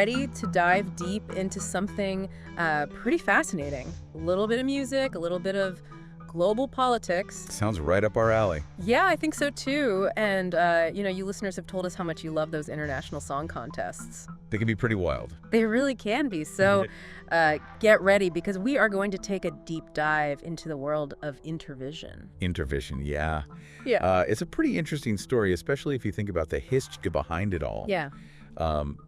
ready to dive deep into something pretty fascinating. A little bit of music, a little bit of global politics. Sounds right up our alley. Yeah, I think so too. And, you listeners have told us how much you love those international song contests. They can be pretty wild. They really can be. So get ready, because we are going to take a deep dive into the world of Intervision. Intervision, yeah. Yeah. It's a pretty interesting story, especially if you think about the history behind it all. Yeah.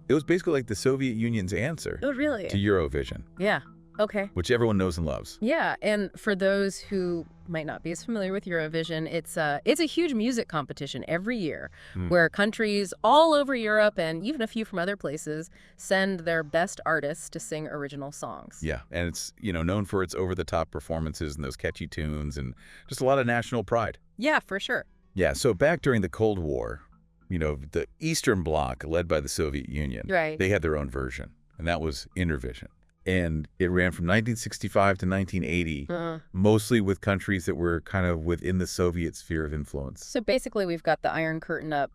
It was basically like the Soviet Union's answer Oh, really? to Eurovision, Yeah. Okay. which everyone knows and loves. Yeah, and for those who might not be as familiar with Eurovision, it's a huge music competition every year where countries all over Europe and even a few from other places send their best artists to sing original songs. Yeah, and it's known for its over-the-top performances and those catchy tunes and just a lot of national pride. Yeah, for sure. Yeah, so back during the Cold War, the Eastern Bloc, led by the Soviet Union, Right. they had their own version, and that was Intervision. And it ran from 1965 to 1980, mostly with countries that were kind of within the Soviet sphere of influence. So basically, we've got the Iron Curtain up.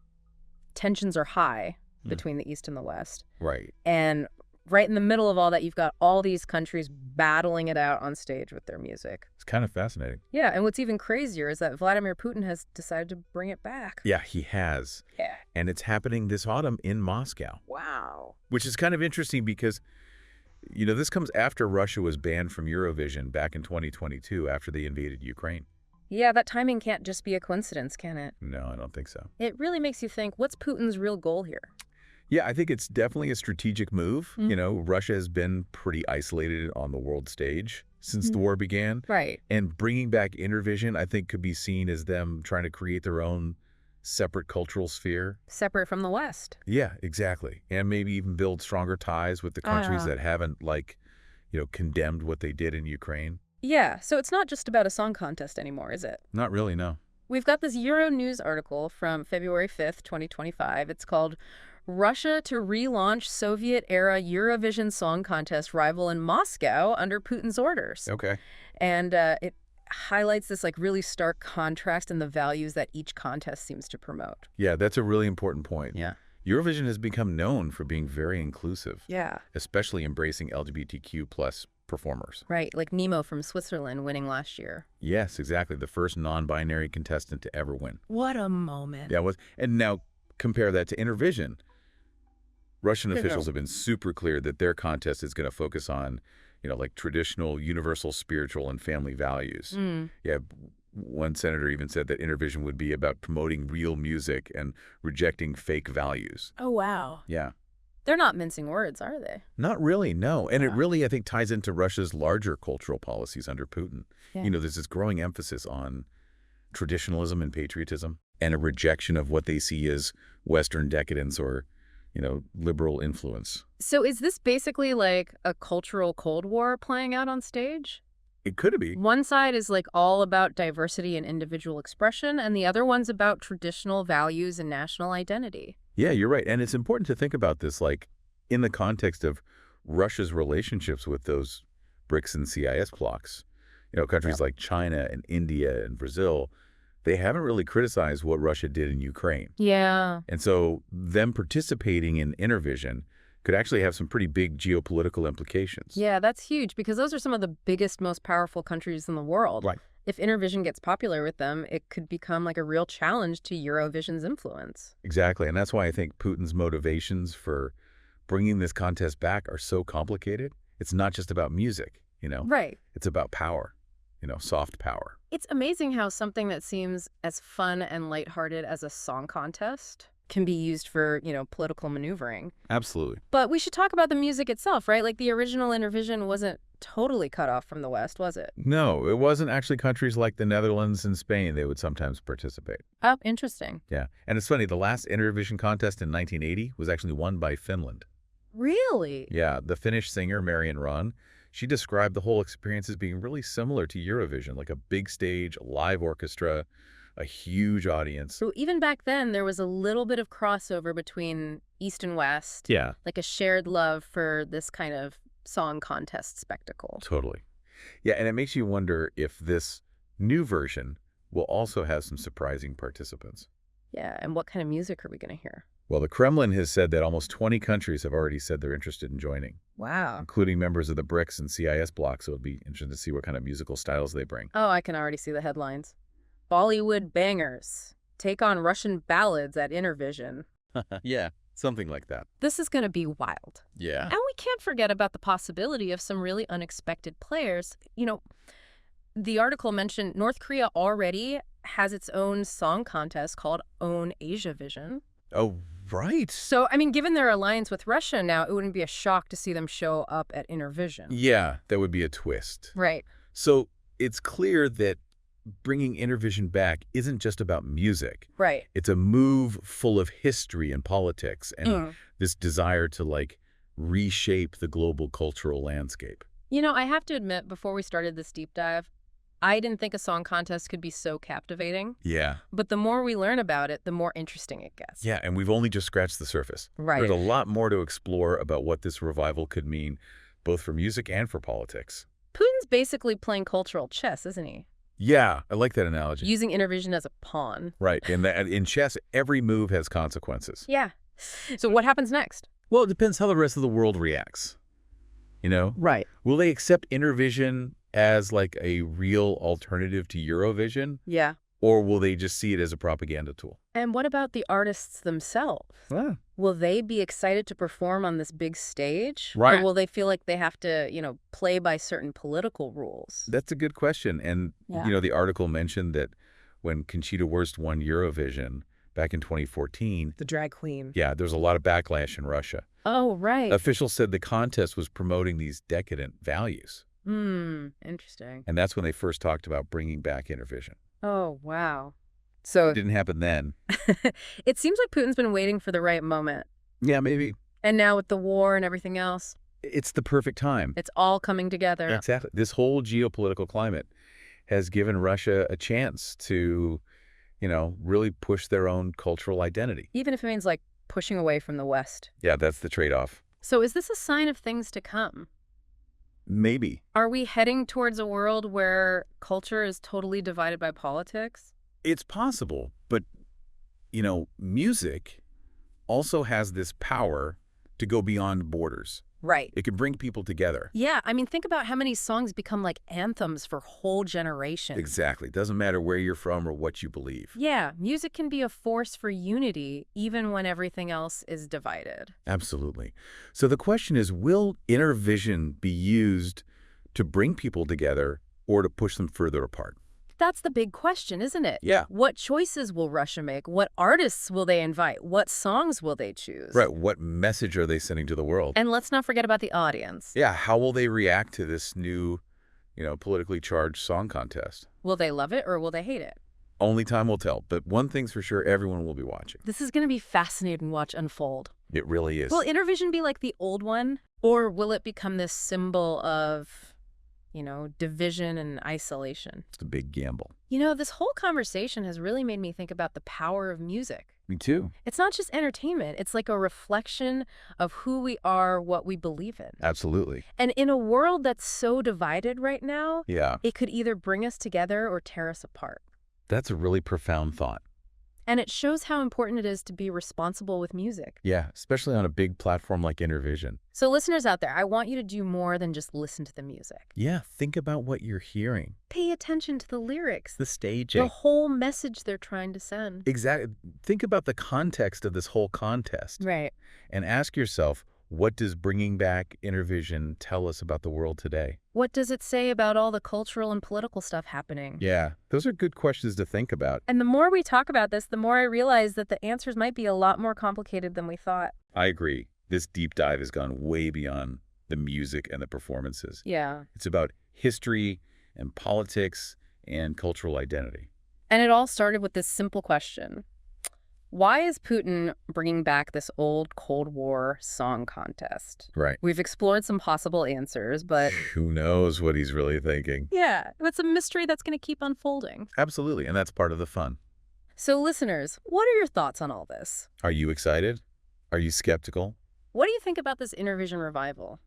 Tensions are high between the East and the West. Right. And right in the middle of all that, you've got all these countries battling it out on stage with their music. It's kind of fascinating. Yeah, and what's even crazier is that Vladimir Putin has decided to bring it back. Yeah, he has. Yeah. And it's happening this autumn in Moscow. Wow. Which is kind of interesting because, this comes after Russia was banned from Eurovision back in 2022 after they invaded Ukraine. Yeah, that timing can't just be a coincidence, can it? No, I don't think so. It really makes you think, what's Putin's real goal here? Yeah, I think it's definitely a strategic move. Russia has been pretty isolated on the world stage since the war began. Right. And bringing back Intervision, I think, could be seen as them trying to create their own separate cultural sphere. Separate from the West. Yeah, exactly. And maybe even build stronger ties with the countries that haven't, condemned what they did in Ukraine. Yeah, so it's not just about a song contest anymore, is it? Not really, no. We've got this Euro News article from February 5th, 2025. It's called Russia to Relaunch Soviet-Era Eurovision Song Contest Rival in Moscow Under Putin's Orders. Okay. And it highlights this really stark contrast in the values that each contest seems to promote. Yeah, that's a really important point. Yeah. Eurovision has become known for being very inclusive. Yeah. Especially embracing LGBTQ plus performers. Right, like Nemo from Switzerland winning last year. Yes, exactly. The first non-binary contestant to ever win. What a moment. Yeah, and now compare that to Intervision. Russian officials have been super clear that their contest is going to focus on, traditional, universal, spiritual, and family values. Yeah, one senator even said that Intervision would be about promoting real music and rejecting fake values. Oh, wow. Yeah. They're not mincing words, are they? Not really, no. And it really, I think, ties into Russia's larger cultural policies under Putin. Yeah. There's this growing emphasis on traditionalism and patriotism and a rejection of what they see as Western decadence or liberal influence. So is this basically like a cultural Cold War playing out on stage? It could be. One side is all about diversity and individual expression, and the other one's about traditional values and national identity. Yeah, you're right. And it's important to think about this in the context of Russia's relationships with those BRICS and CIS blocs. Countries like China and India and Brazil, they haven't really criticized what Russia did in Ukraine. Yeah. And so them participating in Intervision could actually have some pretty big geopolitical implications. Yeah, that's huge, because those are some of the biggest, most powerful countries in the world. Right. If Intervision gets popular with them, it could become a real challenge to Eurovision's influence. Exactly. And that's why I think Putin's motivations for bringing this contest back are so complicated. It's not just about music, Right. It's about power, soft power. It's amazing how something that seems as fun and lighthearted as a song contest can be used for, political maneuvering. Absolutely. But we should talk about the music itself, right? The original Intervision wasn't totally cut off from the West, was it? No, it wasn't actually countries like the Netherlands and Spain. They would sometimes participate. Oh, interesting. Yeah. And it's funny, the last Intervision contest in 1980 was actually won by Finland. Really? Yeah. The Finnish singer, Marion Ron, she described the whole experience as being really similar to Eurovision, like a big stage, a live orchestra, a huge audience. So even back then, there was a little bit of crossover between East and West. Yeah. Like a shared love for this kind of song contest spectacle. Totally. Yeah, and it makes you wonder if this new version will also have some surprising participants. Yeah, and what kind of music are we going to hear? Well, the Kremlin has said that almost 20 countries have already said they're interested in joining, Wow. including members of the BRICS and CIS blocs, so it'll be interesting to see what kind of musical styles they bring. Oh, I can already see the headlines. Bollywood bangers take on Russian ballads at Intervision. Yeah, something like that. This is going to be wild. Yeah. And we can't forget about the possibility of some really unexpected players. The article mentioned North Korea already has its own song contest called Own Asia Vision. Oh, right. So, I mean, given their alliance with Russia now, it wouldn't be a shock to see them show up at Intervision. Yeah, that would be a twist. Right. So it's clear that bringing Intervision back isn't just about music. Right. It's a move full of history and politics and this desire to, reshape the global cultural landscape. I have to admit, before we started this deep dive, I didn't think a song contest could be so captivating. Yeah. But the more we learn about it, the more interesting it gets. Yeah, and we've only just scratched the surface. Right. There's a lot more to explore about what this revival could mean, both for music and for politics. Putin's basically playing cultural chess, isn't he? Yeah, I like that analogy. Using Intervision as a pawn. Right, and in chess, every move has consequences. Yeah. So what happens next? Well, it depends how the rest of the world reacts. Right. Will they accept Intervision as a real alternative to Eurovision? Yeah. Or will they just see it as a propaganda tool? And what about the artists themselves? Yeah. Will they be excited to perform on this big stage? Right. Or will they feel like they have to, play by certain political rules? That's a good question. And, Yeah. The article mentioned that when Conchita Wurst won Eurovision back in 2014, The drag queen. yeah, there was a lot of backlash in Russia. Oh, right. Officials said the contest was promoting these decadent values. Interesting. And that's when they first talked about bringing back Intervision. Oh, wow. So It didn't happen then. it seems like Putin's been waiting for the right moment. Yeah, maybe. And now with the war and everything else, It's the perfect time. it's all coming together. Exactly. This whole geopolitical climate has given Russia a chance to, really push their own cultural identity. Even if it means pushing away from the West. Yeah, that's the trade-off. So is this a sign of things to come? Maybe. Are we heading towards a world where culture is totally divided by politics? It's possible, but, music also has this power to go beyond borders. Right. It can bring people together. Yeah, I mean, think about how many songs become anthems for whole generations. Exactly. It doesn't matter where you're from or what you believe. Yeah, music can be a force for unity even when everything else is divided. Absolutely. So the question is, will Intervision be used to bring people together or to push them further apart? That's the big question, isn't it? Yeah. What choices will Russia make? What artists will they invite? What songs will they choose? Right. What message are they sending to the world? And let's not forget about the audience. Yeah. How will they react to this new, politically charged song contest? Will they love it or will they hate it? Only time will tell. But one thing's for sure, everyone will be watching. This is going to be fascinating to watch unfold. It really is. Will Intervision be like the old one? Or will it become this symbol of, division and isolation? It's a big gamble. This whole conversation has really made me think about the power of music. Me too. It's not just entertainment. It's like a reflection of who we are, what we believe in. Absolutely. And in a world that's so divided right now, Yeah. it could either bring us together or tear us apart. That's a really profound thought. And it shows how important it is to be responsible with music. Yeah, especially on a big platform like Intervision. So listeners out there, I want you to do more than just listen to the music. Yeah, think about what you're hearing. Pay attention to the lyrics, The staging. the whole message they're trying to send. Exactly. Think about the context of this whole contest. Right. And ask yourself, what does bringing back Intervision tell us about the world today? What does it say about all the cultural and political stuff happening? Yeah, those are good questions to think about. And the more we talk about this, the more I realize that the answers might be a lot more complicated than we thought. I agree. This deep dive has gone way beyond the music and the performances. Yeah. It's about history and politics and cultural identity. And it all started with this simple question. Why is Putin bringing back this old Cold War song contest? Right. We've explored some possible answers, but Who knows what he's really thinking? yeah, it's a mystery that's going to keep unfolding. Absolutely, and that's part of the fun. So listeners, what are your thoughts on all this? Are you excited? Are you skeptical? What do you think about this Intervision revival?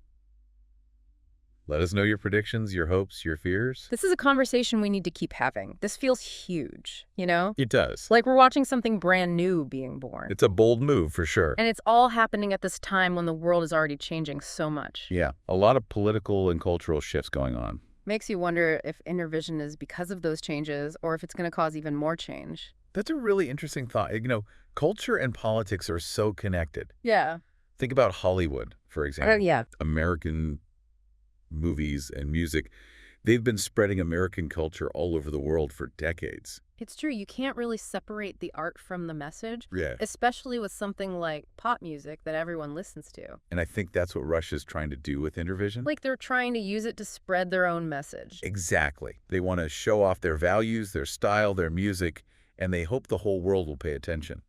Let us know your predictions, your hopes, your fears. This is a conversation we need to keep having. This feels huge, you know? It does. Like we're watching something brand new being born. It's a bold move for sure. And it's all happening at this time when the world is already changing so much. Yeah, a lot of political and cultural shifts going on. Makes you wonder if Intervision is because of those changes or if it's going to cause even more change. That's a really interesting thought. Culture and politics are so connected. Yeah. Think about Hollywood, for example. Yeah. American movies and music. They've been spreading American culture all over the world for decades. It's true. You can't really separate the art from the message, Yeah. especially with something like pop music that everyone listens to. And I think that's what Russia's trying to do with Intervision. Like they're trying to use it to spread their own message. Exactly. They want to show off their values, their style, their music, and they hope the whole world will pay attention.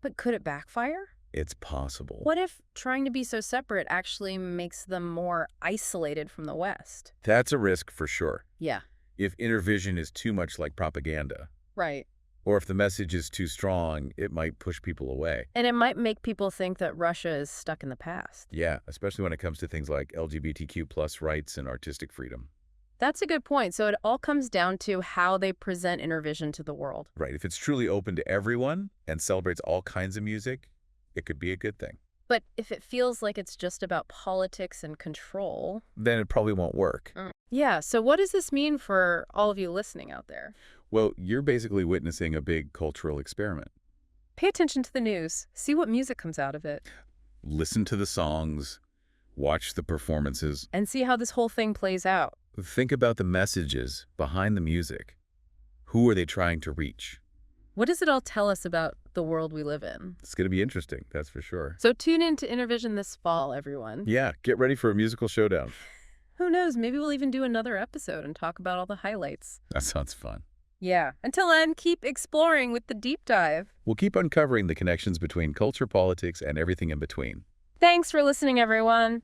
But could it backfire? It's possible. What if trying to be so separate actually makes them more isolated from the West? That's a risk for sure. Yeah. If Intervision is too much like propaganda, Right. or if the message is too strong, it might push people away. And it might make people think that Russia is stuck in the past. Yeah, especially when it comes to things like LGBTQ plus rights and artistic freedom. That's a good point. So it all comes down to how they present Intervision to the world. Right. If it's truly open to everyone and celebrates all kinds of music, it could be a good thing. But if it feels like it's just about politics and control... Then it probably won't work. Yeah, so what does this mean for all of you listening out there? Well, you're basically witnessing a big cultural experiment. Pay attention to the news. See what music comes out of it. Listen to the songs, watch the performances. And see how this whole thing plays out. Think about the messages behind the music. Who are they trying to reach? What does it all tell us about the world we live in? It's going to be interesting, that's for sure. So tune in to Intervision this fall, everyone. Yeah, get ready for a musical showdown. Who knows, maybe we'll even do another episode and talk about all the highlights. That sounds fun. Yeah. Until then, keep exploring with the deep dive. We'll keep uncovering the connections between culture, politics, and everything in between. Thanks for listening, everyone.